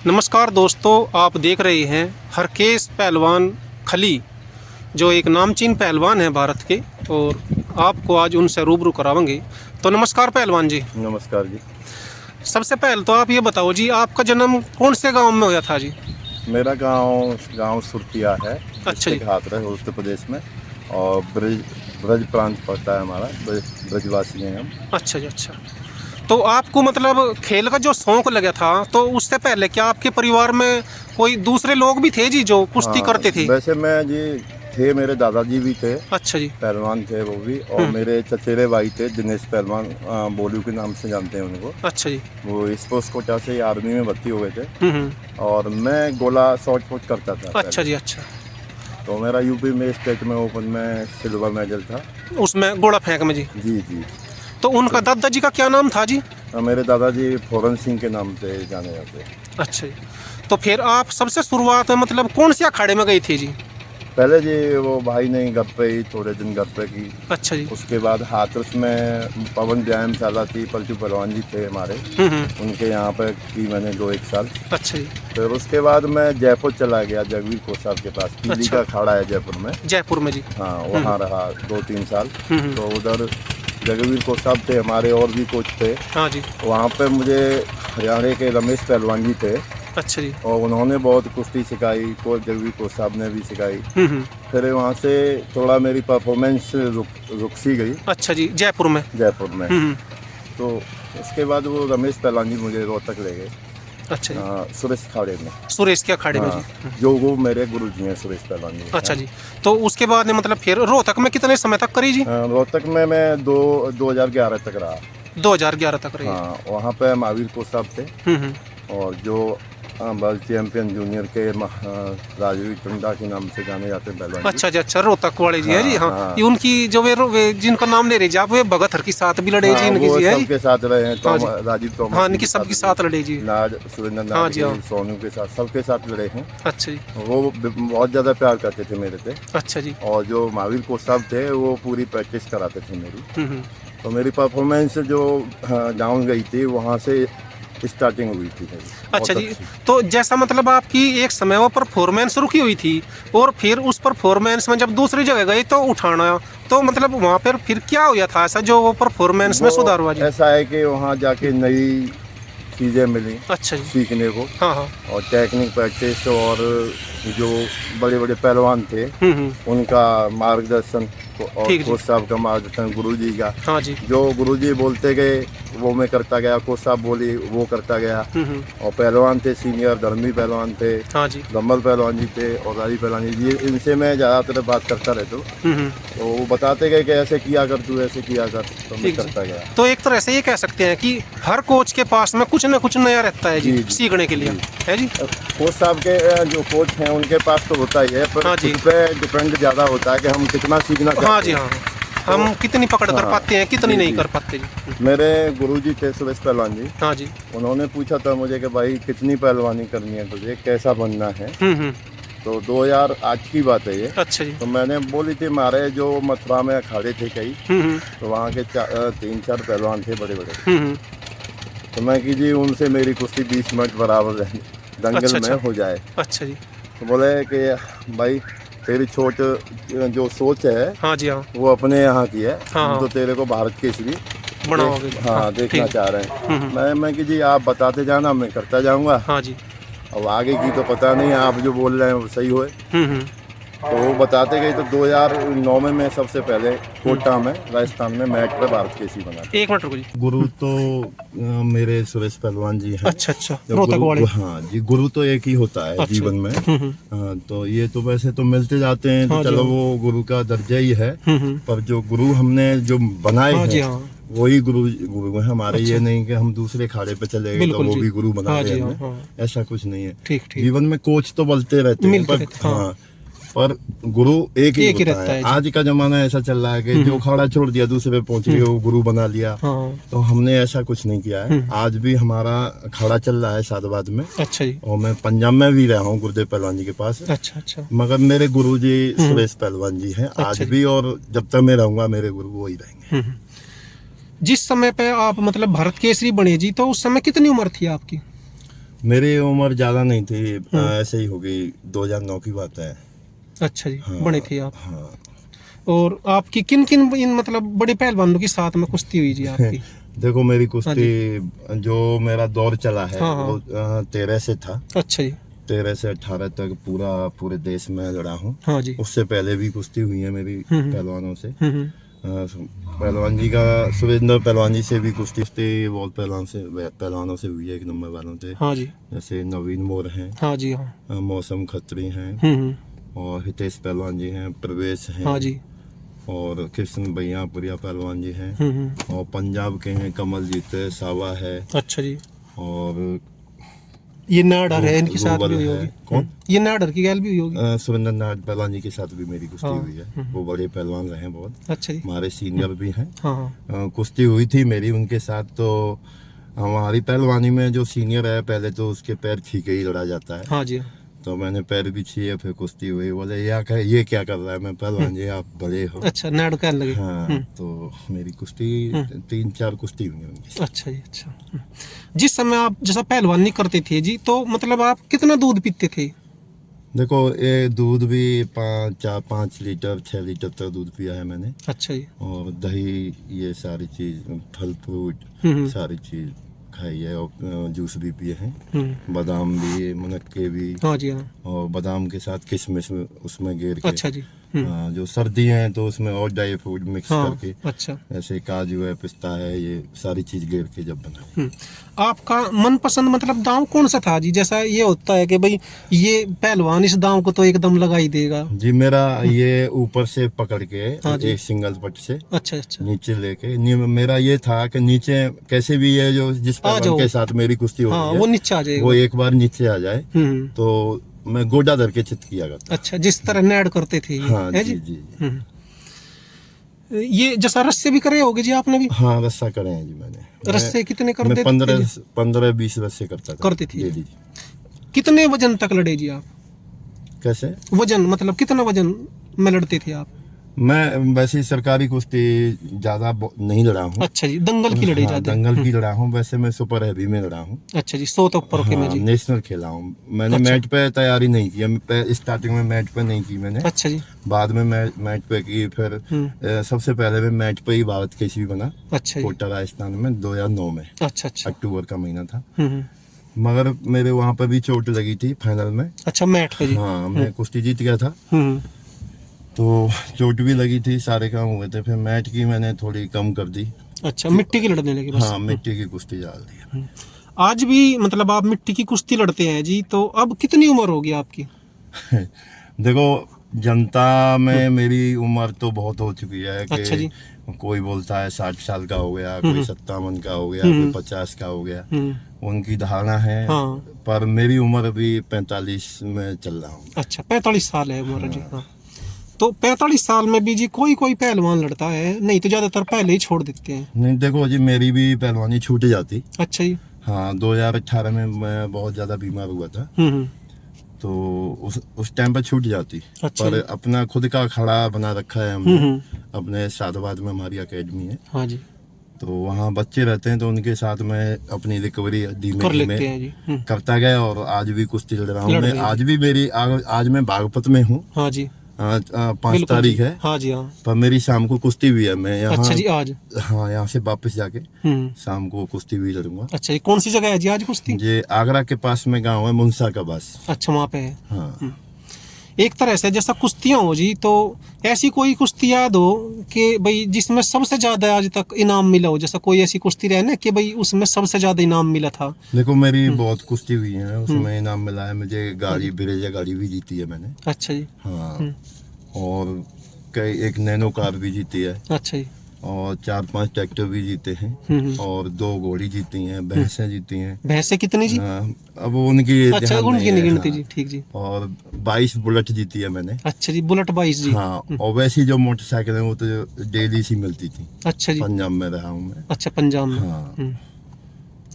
नमस्कार दोस्तों, आप देख रहे हैं हरकेश पहलवान खली, जो एक नामचीन पहलवान है भारत के, और आपको आज उनसे रूबरू कराएंगे। तो नमस्कार पहलवान जी। नमस्कार जी। सबसे पहले तो आप ये बताओ जी, आपका जन्म कौन से गांव में हुआ था जी? मेरा गांव सुरतिया है। अच्छा जी। हाथरस है उत्तर प्रदेश में, और ब्रज प्रांत पड़ता है हमारा। ब्रजवासी हैं हम। अच्छा जी, अच्छा। तो आपको मतलब खेल का जो शौक लगा था, तो उससे पहले क्या आपके परिवार में कोई दूसरे लोग भी थे जी जो कुश्ती हाँ, करते थे? वैसे मैं जी थे, मेरे दादाजी भी थे, अच्छा जी। पहलवान थे वो भी। और मेरे चचेरे भाई थे दिनेश पहलवान, बोलू के नाम से जानते हैं उनको। अच्छा जी। वो स्पोर्ट्स कोटा से आर्मी में भर्ती हो गए थे। हम्म। और मैं गोला शॉर्ट पुट करता था अच्छा पहले। जी, अच्छा। तो मेरा यूपी में स्टेट में ओपन में सिल्वर मेडल था। उसमें गोला फेंक में जी? जी जी। तो उनका दादाजी का क्या नाम था जी? मेरे दादाजी फोरन सिंह के नाम से जाने जाते हैं। अच्छा जी। तो फिर आप सबसे शुरुआत में मतलब कौन से अखाड़े में गई थी जी? पहले जी वो भाई ने घर पे ही थोड़े दिन घर पे की। अच्छा जी। उसके बाद हाथरस में पवन व्यायामशाला थी, पलटू पहलवान जी थे हमारे, उनके यहाँ पे की मैंने 2-1 साल। अच्छा जी। फिर उसके बाद मैं जयपुर चला गया, जगवीर कोसाब के पास। पीली अच्छा। का अखाड़ा है जयपुर में। जयपुर में जी? हाँ, वहाँ रहा 2-3 साल। हम्म। तो उधर जगवीर कोसाब थे हमारे, और भी कोच थे। हाँ जी। वहाँ पे मुझे हरियाणा के रमेश पहलवान जी थे, अच्छा जी। और उन्होंने बहुत कुश्ती सिखाई। कोच जगवीर कोसाब ने भी सिखाई। हम्म। फिर वहाँ से थोड़ा मेरी परफॉर्मेंस रुक सी गई अच्छा जी, जयपुर में? जयपुर में। हम्म। तो उसके बाद वो रमेश पहलवान जी मुझे रोहतक ले गए, अच्छा जी। सुरेश खाड़े में। सुरेश के अखाड़े में जी? हाँ, जो वो मेरे गुरु जी हैं, सुरेश पहलवान जी। अच्छा जी। तो उसके बाद में मतलब फिर रोहतक में कितने समय तक करी जी? रोहतक में मैं 2011 तक रहा। 2011 तक रही? हाँ, वहाँ पे महावीर को साहब थे। हम्म। और जो वर्ल्ड चैंपियन जूनियर के राजवीर टंडा के नाम से जाने जाते हैं पहलवान जी। अच्छा जी, अच्छा। रोहतक वाले जी है जी? हाँ, हाँ। ये उनकी जो वे जिनका नाम ले रहे जी आप, वे भगत हर के साथ भी लड़े जी हाँ, इनकी वो जी है जी? सबके साथ रहे हैं। हाँ जी। राजीव तोमर हाँ, जी इनकी के सबके साथ लड़े जी? नाज सुरेंद्र हाँ नाथ जी, हाँ। सोनू के साथ, सबके साथ लड़े हैं। अच्छा जी। वो बहुत ज़्यादा प्यार करते थे मेरे पे। अच्छा जी। और जो महावीर कोच साहब थे, वो पूरी प्रैक्टिस कराते थे मेरी। हम्म। तो मेरी परफॉर्मेंस जो डाउन गई थी, वहाँ से स्टार्टिंग हुई थी मेरी अच्छा बहुत जी। अच्छी। तो जैसा मतलब आपकी एक समय वो परफॉर्मेंस रुकी हुई थी, और फिर उस परफॉर्मेंस में जब दूसरी जगह गई तो उठाना, तो मतलब वहाँ पर फिर क्या हुआ था ऐसा जो वो परफॉर्मेंस में वो सुधार हुआ जी? ऐसा है कि वहाँ जाके नई चीज़ें मिली अच्छा जी। सीखने को। हाँ हाँ। और टेक्निक प्रैक्टिस, और जो बड़े बड़े पहलवान थे हम्म। उनका मार्गदर्शन, और ठीक जी। कोच साहब का मार्गदर्शन, गुरुजी का। हाँ जी। जो गुरुजी बोलते गए वो मैं करता गया, कोच साहब बोली वो करता गया। हम्म। और पहलवान थे सीनियर, धर्मी पहलवान थे, हाँ जी। दम्बल पहलवान जी थे, और राजी पहलवान जी। ये इनसे मैं ज़्यादातर बात करता रहता हूँ। हम्म। तो वो बताते गए कि ऐसे किया कर, तू ऐसे किया कर, तो मैं ठीक जी। करता गया। तो एक तरह से ये कह सकते हैं कि हर कोच के पास में कुछ न कुछ नया रहता है जी, जी, जी, सीखने के लिए। जी। है जी? कोच साहब के जो कोच हैं उनके पास तो होता ही है, पर हाँ जी। खुद पे डिपेंड ज़्यादा होता है कि हम कितना सीखना चाहते हैं। हाँ जी, हाँ। हम कितनी पकड़ कर हाँ, पाते हैं, कितनी जी, नहीं जी। कर पाते जी? मेरे गुरुजी थे सुरेश पहलवान जी। हाँ जी। उन्होंने पूछा था मुझे कि भाई कितनी पहलवानी करनी है तुझे, कैसा बनना है। हम्म। तो 2008 की बात है ये। अच्छा जी। तो मैंने बोली थी, हमारे जो मथुरा में अखाड़े थे कई, हम्म। तो वहाँ के 3-4 पहलवान थे बड़े बड़े। हम्म। तो मैं कि जी उनसे मेरी कुश्ती 20 मिनट बराबर दंगल अच्छा में अच्छा। हो जाए। अच्छा जी। तो बोले कि भाई तेरी छोट जो सोच है हाँ जी, हाँ। वो अपने यहाँ की है, हाँ हम हाँ। तो तेरे को भारत केसरी बनाओगे? हाँ देखना ठीक। चाह रहे हैं। मैं कि जी आप बताते जाना, मैं करता जाऊँगा। हाँ जी। अब आगे की तो पता नहीं, आप जो बोल रहे हैं वो सही होए। हम्म। तो वो बताते गए। तो 2009 में मैं सबसे पहले कोटा में, राजस्थान में, मैट पे भारत केसरी बना था। एक मिनट रुको जी। गुरु तो मेरे सुरेश पहलवान जी हैं। अच्छा अच्छा, जब रोहतक वाले? हाँ जी, गुरु तो एक ही होता है अच्छा। जीवन में। हाँ, तो ये तो वैसे तो मिलते जाते हैं, तो हाँ जी, चलो हाँ। वो गुरु का दर्जा ही है। हम्म। पर जो गुरु हमने जो बनाए हाँ जी, हैं, हाँ। वही गुरु है हमारे। अच्छा। ये नहीं कि हम दूसरे खाड़े पे चले गए तो बिल्कुल वो जी। भी गुरु बना हाँ रहे जी, हमने। हाँ हाँ। ऐसा कुछ नहीं है। ठीक ठीक। जीवन में कोच तो बोलते रहते हैं, मिलते पर रहते, हाँ। हाँ, पर गुरु एक ही होता रहता है। है जी। आज का जमाना ऐसा चल रहा है कि जो खाड़ा छोड़ दिया दूसरे पे पहुंच गए, वो गुरु बना लिया। हाँ। तो हमने ऐसा कुछ नहीं किया है। आज भी हमारा खाड़ा चल रहा है सादाबाद में। अच्छा जी। और मैं पंजाब में भी रहा हूँ गुरुदेव पहलवान जी के पास। अच्छा अच्छा। मगर मेरे गुरु जी सुरेश पहलवान जी हैं आज अच्छा जी। भी, और जब तक मैं रहूंगा मेरे गुरु वही रहेंगे। जिस समय पे आप मतलब भारत केसरी बने जी, तो उस समय कितनी उम्र थी आपकी? मेरी उम्र ज़्यादा नहीं थी, ऐसे ही हो गई, 2009 की बात है। अच्छा जी, हाँ, बड़े थे आप। हाँ। और आपकी किन किन इन मतलब बड़े पहलवानों के साथ में कुश्ती हुई जी आपकी? देखो मेरी हाँ कुश्ती जो मेरा दौर चला है हाँ, हाँ। वो 13 से था। अच्छा जी। 13 से 18 तक पूरे देश में लड़ा हूँ। हाँ जी। उससे पहले भी कुश्ती हुई है मेरी पहलवानों से। हम्म। पहलवान जी का सुरेंद्र पहलवान जी से भी कुश्ती बहुत पहलवानों से हुई है, 1 नंबर वालों से। हाँ जी। जैसे नवीन मोर हैं, हाँ जी। हाँ। मौसम खत्री हैं, हम्म। और हितेश पहलवान जी हैं, प्रवेश हैं, हाँ जी। और कृष्ण भैया प्रिया पहलवान जी हैं, हम्म। और पंजाब के हैं कमलजीत सावा है, अच्छा जी। और ये नाडर है, इनके साथ भी गोबल हुई है। होगी। कौन? ये नाडर की गैल भी हुई होगी। सुरेंद्र नाथ पहलवान जी के साथ भी मेरी कुश्ती हाँ। हुई है। वो बड़े पहलवान रहे बहुत, अच्छा जी। हमारे सीनियर भी हैं। हाँ हाँ। कुश्ती हुई थी मेरी उनके साथ। तो हमारी पहलवानी में जो सीनियर है पहले तो उसके पैर छीके के ही लड़ा जाता है। हाँ जी। तो मैंने पैर भी छीए, फिर कुश्ती हुई। बोले ये क्या कर रहा है? मैं पहलवान जी आप बड़े हो। अच्छा, नाडर कहने लगे। हाँ, तो मेरी कुश्ती 3-4 कुश्ती हुई उनकी। अच्छा जी। अच्छा। जिस समय आप जैसा पहलवानी करते थे जी, तो मतलब आप कितना दूध पीते थे? देखो ये दूध भी 5 लीटर 6 लीटर तक दूध पिया है मैंने। अच्छा जी। और दही, ये सारी चीज, फल फ्रूट सारी चीज खाई है, और जूस भी पिए हैं, बादाम भी, मुनक्के भी। हाँ जी। हाँ। और बादाम के साथ किशमिश उसमें गेर के। अच्छा जी। जो सर्दी है तो उसमें और ड्राई फ्रूट मिक्स हाँ। करके, अच्छा। ऐसे काजू है, पिस्ता है, ये सारी चीज गेर के जब बनाए। आपका मनपसंद मतलब दांव कौन सा था जी? जैसा ये होता है कि भाई ये पहलवान इस दांव को तो एकदम लगा ही देगा। जी मेरा ये ऊपर से पकड़ के हाँ जी। एक सिंगल पट से अच्छा अच्छा। नीचे लेके मेरा ये था कि नीचे कैसे भी ये जो जिस आ पहलवान जाओ। के साथ मेरी कुश्ती हो हाँ, रही है वो नीचे आ जाएगा। वो एक बार नीचे आ जाए तो मैं गोडा धर के चित किया करता। अच्छा, जिस तरह नैड करते थे ये, हाँ है जी जी। जी। ये जैसा रस्से भी करे होगे जी आपने भी? हाँ रस्सा करे हैं जी मैंने। रस्से कितने कर मैं देते थे जी? 15-20 रस्से करता था। करते थे। डेली। कितने वजन तक लड़े जी आप? कैसे? वजन मतलब कितना वजन में लड़ते थे आप? मैं वैसे सरकारी कुश्ती ज्यादा नहीं लड़ा हूँ। अच्छा जी, दंगल की लड़ाई हाँ, ज्यादा? दंगल की लड़ा हूँ। वैसे मैं सुपर हैवी में लड़ा हूँ। अच्छा जी, 100 तक ऊपर के में हाँ, जी? नेशनल खेला हूँ मैंने। अच्छा। मैच पे तैयारी नहीं की, स्टार्टिंग में मैच पे नहीं की मैंने। अच्छा जी। बाद में मैच पे की। फिर सबसे पहले मैं मैच पे ही भारत केसरी बना। अच्छा जी। कोटा राजस्थान में 2009 में। अच्छा अच्छा। अक्टूबर का महीना था। मगर मेरे वहाँ पर भी चोट लगी थी फाइनल में। अच्छा, मैट पे जी? हाँ, मैं कुश्ती जीत गया था तो चोट भी लगी थी, सारे काम हुए थे। फिर मैच की मैंने थोड़ी कम कर दी। अच्छा, मिट्टी की लड़ने लगे बस? हाँ, मिट्टी की कुश्ती डाल दी। आज भी मतलब आप मिट्टी की कुश्ती लड़ते हैं जी, तो अब कितनी उम्र होगी आपकी? देखो जनता में मेरी उम्र तो बहुत हो चुकी है कि अच्छा जी। कोई बोलता है 60 साल का हो गया, कोई 57 का हो गया, कोई 50 का हो गया। उनकी धारणा है। हाँ। पर मेरी उम्र अभी 45 में चल रहा हूँ। अच्छा, 45 साल है उम्र जी। हाँ। तो 45 साल में भी जी कोई पहलवान लड़ता है, नहीं तो ज्यादातर पहले ही छोड़ देते हैं। नहीं देखो जी, मेरी भी पहलवानी छूट जाती। अच्छा जी। हाँ, 2018 में मैं बहुत ज्यादा बीमार हुआ था। तो उस टाइम पर छूट जाती। अच्छा पर अपना खुद का अखाड़ा बना रखा है हमने। अपने साधुवाद में हमारी एकेडमी है। हाँ जी। तो वहाँ बच्चे रहते हैं तो उनके साथ में अपनी रिकवरी कर लेते हैं जी। करता गया। और आज भी कुश्ती लड़ रहा हूँ मैं। रहे हैं आज भी आज मैं बागपत में हूँ। हाँ जी। 5 तारीख है। हाँ जी। हाँ। पर मेरी शाम को कुश्ती भी है। मैं यहाँ, अच्छा जी, आज? हाँ, यहाँ से वापस जाके शाम को कुश्ती भी लड़ूंगा। अच्छा जी, कौन सी जगह है जी आज कुश्ती? ये आगरा के पास में गांव है मुनसा का बस। अच्छा, वहाँ पे है। हाँ। एक तरह से जैसा कुश्तियाँ हो जी, तो ऐसी कोई कुश्ती याद हो कि भाई जिसमें सबसे ज्यादा आज तक इनाम मिला हो? जैसा कोई ऐसी कुश्ती रहे ना कि भाई उसमें सबसे ज्यादा इनाम मिला था? देखो मेरी बहुत कुश्ती हुई है, उसमें इनाम मिला है मुझे। गाड़ी, ब्रेजा गाड़ी भी जीती है मैंने। अच्छा जी। हाँ। और एक नैनो कार भी जीती है। अच्छा जी। और 4-5 ट्रैक्टर भी जीते हैं। और 2 घोड़ी जीती हैं, भैंसें जीती हैं। भैंसे कितनी जी? अब उनकी अच्छा, ध्यान उनकी नहीं है। गिनती हाँ। जी, ठीक जी। और 22 बुलेट जीती है मैंने। अच्छा जी, बुलेट 22 जी। हाँ। और वैसी जो मोटरसाइकिल है वो तो डेली सी मिलती थी। अच्छा जी। पंजाब में रहा हूँ मैं। अच्छा, पंजाब में। हाँ।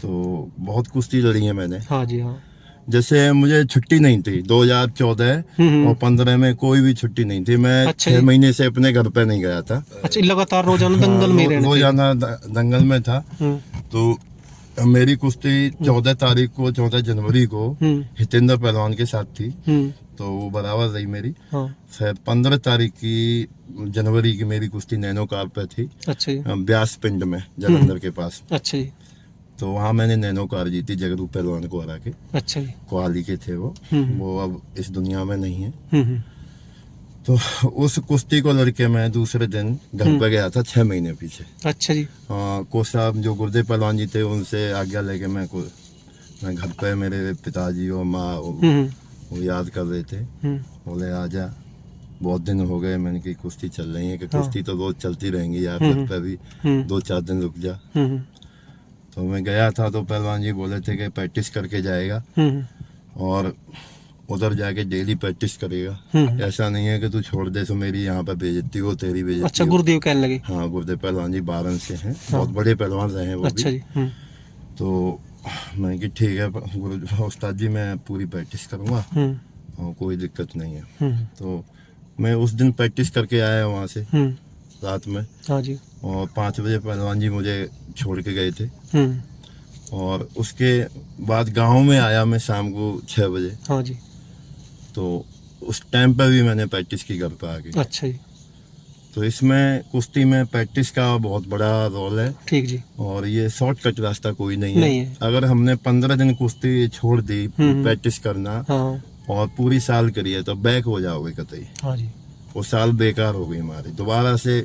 तो बहुत कुश्ती लड़ी है मैंने। हाँ जी। हाँ। जैसे मुझे छुट्टी नहीं थी 2014 और 15 में कोई भी छुट्टी नहीं थी। मैं अच्छा 6 महीने से अपने घर पे नहीं गया था। अच्छा, लगातार रोजाना दंगल में रहने थे? रोजाना दंगल में था। तो मेरी कुश्ती 14 तारीख को 14 जनवरी को हितेंद्र पहलवान के साथ थी, तो वो बराबर रही मेरी। हाँ। फिर 15 तारीख की जनवरी की मेरी कुश्ती नैनो कार पे थी, अच्छा जी। ब्यास पिंड में जलंधर के पास। अच्छा जी। तो वहाँ मैंने नैनो कार जीती जगरू पहलवान को हरा के। अच्छा जी। कोहाली के थे वो अब इस दुनिया में नहीं है। तो उस कुश्ती को लड़के मैं दूसरे दिन घर पे गया था 6 महीने पीछे। अच्छा जी। कोच साहब जो गुरुदेव पहलवान जी थे उनसे आज्ञा लेके मैं घर पे मेरे पिताजी और माँ वो याद कर रहे थे, बोले आजा, बहुत दिन हो गए, मैंने की कुश्ती चल रही है कि कुश्ती तो रोज चलती रहेंगी यार, घर पे भी 2-4 दिन रुक जा। तो मैं गया था तो पहलवान जी बोले थे कि प्रैक्टिस करके जाएगा और उधर जाके डेली प्रैक्टिस करेगा, ऐसा नहीं है कि तू छोड़ दे तो मेरी यहाँ पे बेइज्जती हो, तेरी बेइज्जती अच्छा, हो। गुरुदेव कहने लगे। हाँ, गुरुदेव पहलवान जी बारन से हैं, बहुत बड़े पहलवान रहे हैं वो अच्छा भी। जी। तो मैं कि ठीक है गुरु उस्ताद जी, मैं पूरी प्रैक्टिस करूँगा और कोई दिक्कत नहीं है। तो मैं उस दिन प्रैक्टिस करके आया वहाँ से रात में। हाँ जी। और 5 बजे पहलवान जी मुझे छोड़ के गए थे और उसके बाद गांव में आया मैं शाम को 6 बजे। हाँ जी। तो उस टाइम पर भी मैंने प्रैक्टिस की घर पर आके। अच्छा जी। तो इसमें कुश्ती में प्रैक्टिस का बहुत बड़ा रोल है। ठीक जी। और ये शॉर्टकट रास्ता कोई नहीं है। नहीं है। अगर हमने 15 दिन कुश्ती छोड़ दी प्रैक्टिस करना हाँ। और पूरी साल करिए तो बैक हो जाओगे कतई। हाँ जी। वो साल बेकार हो गई हमारी, दोबारा से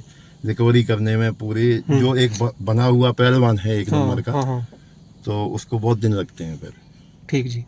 रिकवरी करने में पूरी जो एक बना हुआ पहलवान है एक नंबर का, हाँ। तो उसको बहुत दिन लगते हैं फिर। ठीक जी।